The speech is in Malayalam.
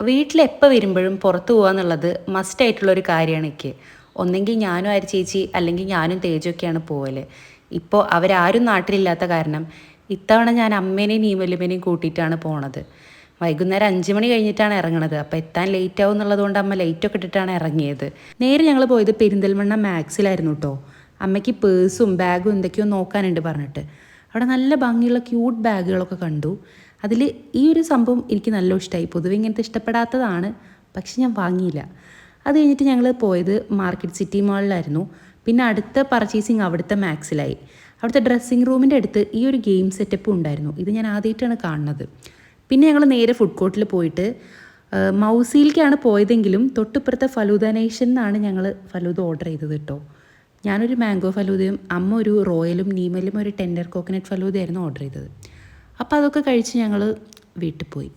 വീട്ടിലെപ്പോൾ വരുമ്പോഴും പുറത്ത് പോകുക എന്നുള്ളത് മസ്റ്റായിട്ടുള്ളൊരു കാര്യമാണ് എനിക്ക്. ഒന്നെങ്കിൽ ഞാനും ആര് ചേച്ചി അല്ലെങ്കിൽ ഞാനും തേജൊക്കെയാണ് പോവൽ. ഇപ്പോൾ അവരാരും നാട്ടിലില്ലാത്ത കാരണം ഇത്തവണ ഞാൻ അമ്മേനെയും നീമലുമേനെയും കൂട്ടിയിട്ടാണ് പോണത്. വൈകുന്നേരം 5 മണി കഴിഞ്ഞിട്ടാണ് ഇറങ്ങണത്. അപ്പോൾ എത്താൻ ലേറ്റ് ആവും എന്നുള്ളതുകൊണ്ട് അമ്മ ലൈറ്റൊക്കെ ഇട്ടിട്ടാണ് ഇറങ്ങിയത്. നേരെ ഞങ്ങൾ പോയത് പെരിന്തൽമണ്ണ മാക്സിലായിരുന്നു കേട്ടോ. അമ്മയ്ക്ക് പേഴ്സും ബാഗും എന്തൊക്കെയോ നോക്കാനുണ്ട് പറഞ്ഞിട്ട്. അവിടെ നല്ല ഭംഗിയുള്ള ക്യൂട്ട് ബാഗുകളൊക്കെ കണ്ടു. അതിൽ ഈ ഒരു സംഭവം എനിക്ക് നല്ല ഇഷ്ടമായി. പൊതുവെ ഇങ്ങനത്തെ ഇഷ്ടപ്പെടാത്തതാണ്, പക്ഷെ ഞാൻ വാങ്ങിയില്ല. അത് കഴിഞ്ഞിട്ട് ഞങ്ങൾ പോയത് മാർക്കറ്റ് സിറ്റി മാളിലായിരുന്നു. പിന്നെ അടുത്ത പർച്ചേസിങ് അവിടുത്തെ മാക്സിലായി. അവിടുത്തെ ഡ്രസ്സിങ് റൂമിൻ്റെ അടുത്ത് ഈ ഒരു ഗെയിം സെറ്റപ്പും ഉണ്ടായിരുന്നു. ഇത് ഞാൻ ആദ്യമായിട്ടാണ് കാണുന്നത്. പിന്നെ ഞങ്ങൾ നേരെ ഫുഡ് കോർട്ടിൽ പോയിട്ട് മൗസിയിലേക്കാണ് പോയതെങ്കിലും തൊട്ടിപ്പുറത്തെ ഫലൂദ നേഷൻ എന്നാണ് ഞങ്ങൾ ഫലൂദ ഓർഡർ ചെയ്തത് കേട്ടോ. ഞാനൊരു മാംഗോ ഫലൂദയും അമ്മ ഒരു റോയലും നീമലും ഒരു ടെൻഡർ കോക്കനട്ട് ഫലൂദയായിരുന്നു ഓർഡർ ചെയ്തത്. അപ്പോൾ അതൊക്കെ കഴിച്ച് ഞങ്ങൾ വീട്ടിൽ പോയി.